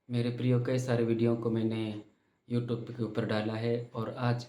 मेरे प्रियो कई सारे वीडियो को मैंने यूट्यूब के ऊपर डाला है और आज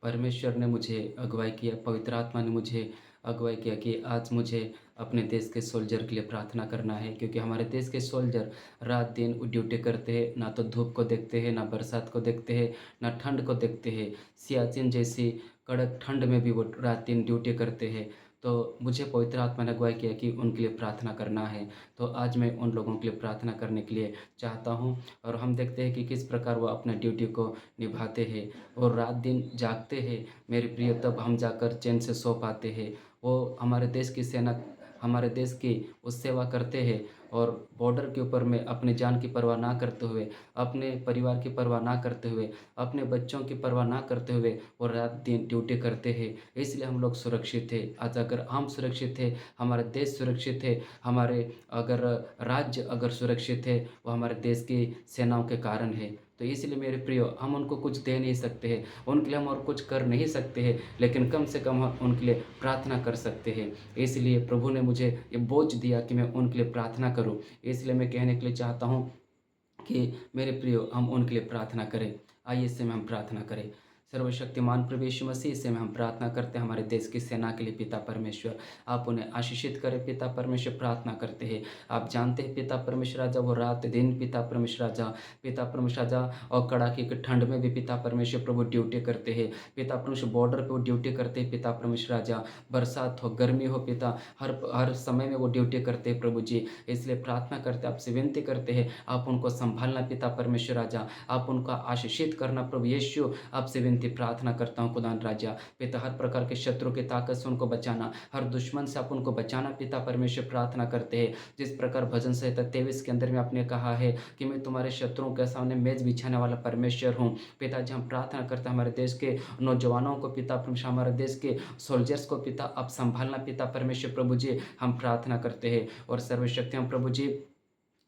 परमेश्वर ने मुझे अगुवाई किया, पवित्र आत्मा ने मुझे अगुवाई किया कि आज मुझे अपने देश के सोल्जर के लिए प्रार्थना करना है, क्योंकि हमारे देश के सोल्जर रात दिन ड्यूटी करते हैं। ना तो धूप को देखते हैं, ना बरसात को देखते हैं, ना ठंड को देखते हैं। सियाचिन जैसी कड़क ठंड में भी वो रात दिन ड्यूटी करते हैं। तो मुझे पवित्र आत्मा ने अगुवाई किया कि उनके लिए प्रार्थना करना है। तो आज मैं उन लोगों के लिए प्रार्थना करने के लिए चाहता हूँ। और हम देखते हैं कि किस प्रकार वो अपने ड्यूटी को निभाते हैं और रात दिन जागते हैं मेरे प्रिय, तब हम जाकर चैन से सो पाते हैं। वो हमारे देश की सेना, हमारे देश की वो सेवा करते हैं और बॉर्डर के ऊपर में अपनी जान की परवाह ना करते हुए, अपने परिवार की परवाह ना करते हुए, अपने बच्चों की परवाह ना करते हुए वो रात दिन ड्यूटी करते हैं। इसलिए हम लोग सुरक्षित हैं। आज अगर हम सुरक्षित हैं, हमारे देश सुरक्षित है, हमारे अगर राज्य अगर सुरक्षित है, वो हमारे देश की सेनाओं के कारण है। तो इसलिए मेरे प्रियो, हम उनको कुछ दे नहीं सकते हैं, उनके लिए हम और कुछ कर नहीं सकते हैं, लेकिन कम से कम हम उनके लिए प्रार्थना कर सकते हैं। इसलिए प्रभु ने मुझे ये बोझ दिया कि मैं उनके लिए प्रार्थना करूं। इसलिए मैं कहने के लिए चाहता हूं कि मेरे प्रियो, हम उनके लिए प्रार्थना करें। आइए इससे में हम प्रार्थना करें। सर्वशक्तिमान प्रभु यीशु मसीह से में हम प्रार्थना करते हैं हमारे देश की सेना के लिए। पिता परमेश्वर, आप उन्हें आशीषित करें। पिता परमेश्वर, प्रार्थना करते हैं। आप जानते हैं पिता परमेश्वर राजा, वो रात दिन पिता परमेश्वर राजा, पिता परमेश्वर राजा, और कड़ाके की ठंड में भी पिता परमेश्वर प्रभु ड्यूटी करते हैं। पिता परमेश्वर बॉर्डर पे वो ड्यूटी करते हैं। पिता परमेश्वर राजा, बरसात हो गर्मी हो पिता, हर हर समय में वो ड्यूटी करते हैं प्रभु जी। इसलिए प्रार्थना करते, आपसे विनती करते हैं, आप उनको संभालना पिता परमेश्वर राजा, आप उनका आशीषित करना प्रभु यीशु। आपसे विनती प्रार्थना करता हूँ खुदान राजा, पिता हर प्रकार के शत्रु की ताकत से उनको बचाना, हर दुश्मन से आप उनको बचाना पिता परमेश्वर। प्रार्थना करते हैं जिस प्रकार भजन संहिता 23 के अंदर में आपने कहा है कि मैं तुम्हारे शत्रुओं के सामने मेज बिछाने वाला परमेश्वर हूँ। पिताजी, हम प्रार्थना करते हैं हमारे देश के नौजवानों को पिता परमेश्वर, हमारे देश के सोल्जर्स को पिता आप संभालना पिता परमेश्वर प्रभु जी। हम प्रार्थना करते हैं और सर्वशक्ति हम प्रभु जी,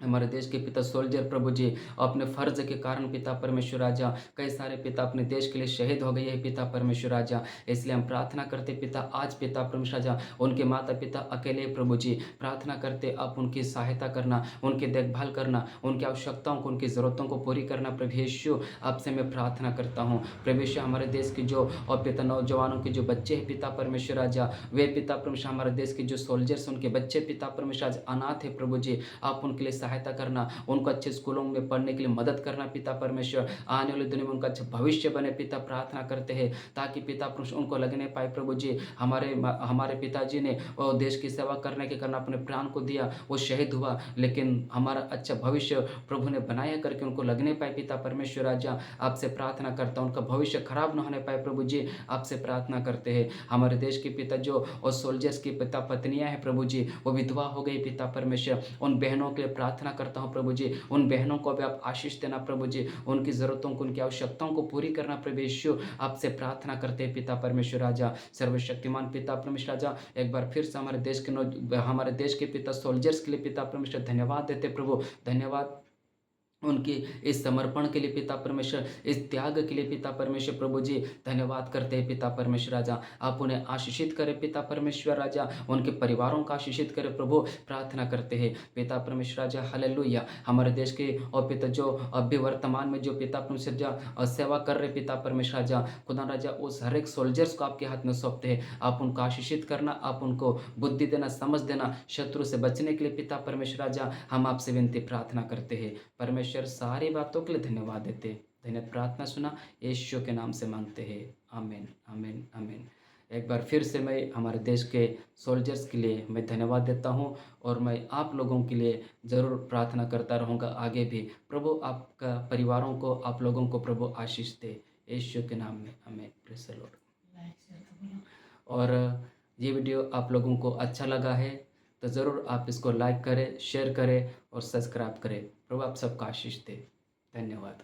हमारे देश के पिता सोल्जर प्रभु जी, अपने फर्ज के कारण पिता परमेश्वर राजा, कई सारे पिता अपने देश के लिए शहीद हो गए हैं पिता परमेश्वर राजा। इसलिए हम प्रार्थना करते पिता, आज पिता परमेश्वर राजा, उनके माता पिता अकेले प्रभु जी, प्रार्थना करते आप उनकी सहायता करना, उनकी देखभाल करना, उनकी आवश्यकताओं को, उनकी ज़रूरतों को पूरी करना प्रभु यीशु। आपसे मैं प्रार्थना करता हूँ प्रभु यीशु, हमारे देश के जो और पिता नौजवानों के जो बच्चे हैं पिता परमेश्वर राजा, वे पिता परमेश्वर, हमारे देश के जो सोल्जर्स उनके बच्चे पिता परमेश्वर राजा अनाथ है प्रभु जी, आप उनके लिए सहायता करना, उनको अच्छे स्कूलों में पढ़ने के लिए मदद करना पिता परमेश्वर, आने वाली दुनिया में उनका अच्छा भविष्य बने पिता। प्रार्थना करते हैं ताकि पिता परमेश्वर उनको लगने पाए प्रभु जी। हमारे पिताजी ने वो देश की सेवा करने के कारण अपने प्राण को दिया, वो शहीद हुआ, लेकिन हमारा अच्छा भविष्य प्रभु ने बनाया करके उनको लगने पाए पिता परमेश्वर राजा। आपसे प्रार्थना करता हूँ उनका भविष्य खराब न होने पाए प्रभु जी। आपसे प्रार्थना करते हैं हमारे देश के पिता जो और सोल्जर्स की पिता पत्नियां हैं प्रभु जी, वो विधवा हो गई पिता परमेश्वर, उन बहनों के लिए प्रार्थना करता हूँ प्रभु जी। उन बहनों को भी आप आशीष देना प्रभु जी, उनकी ज़रूरतों को, उनकी आवश्यकताओं को पूरी करना प्रभु यीशु। आपसे प्रार्थना करते हैं पिता परमेश्वर राजा, सर्वशक्तिमान पिता परमेश्वर राजा। एक बार फिर से हमारे देश के पिता सोल्जर्स के लिए पिता परमेश्वर धन्यवाद देते प्रभु। धन्यवाद उनकी इस समर्पण के लिए पिता परमेश्वर, इस त्याग के लिए पिता परमेश्वर प्रभु जी। धन्यवाद करते हैं पिता परमेश्वर राजा, आप उन्हें आशीषित करें पिता परमेश्वर राजा, उनके परिवारों का आशीषित करें प्रभु। प्रार्थना करते हैं पिता परमेश्वर राजा, हालेलुया। हमारे देश के और पिता जो अभी वर्तमान में जो पिता परमेश्वर राजा सेवा कर रहे पिता परमेश्वर राजा, खुदा राजा, उस हर एक सोल्जर्स को आपके हाथ में सौंपते हैं। आप उनको आशीषित करना, आप उनको बुद्धि देना, समझ देना, शत्रु से बचने के लिए पिता परमेश्वर राजा। हम आपसे विनती प्रार्थना करते हैं परमेश्वर, सारी बातों के लिए धन्यवाद देते। धन्यवाद, प्रार्थना सुना यीशु के नाम से मांगते हैं, आमीन आमीन आमीन। एक बार फिर से मैं हमारे देश के सोल्जर्स के लिए मैं धन्यवाद देता हूं और मैं आप लोगों के लिए ज़रूर प्रार्थना करता रहूंगा आगे भी। प्रभु आपका परिवारों को, आप लोगों को प्रभु आशीष दे यीशु के नाम में, आमीन। Praise the Lord. और ये वीडियो आप लोगों को अच्छा लगा है तो ज़रूर आप इसको लाइक करें, शेयर करें और सब्सक्राइब करें। प्रभु आप सबका आशीष दे। धन्यवाद।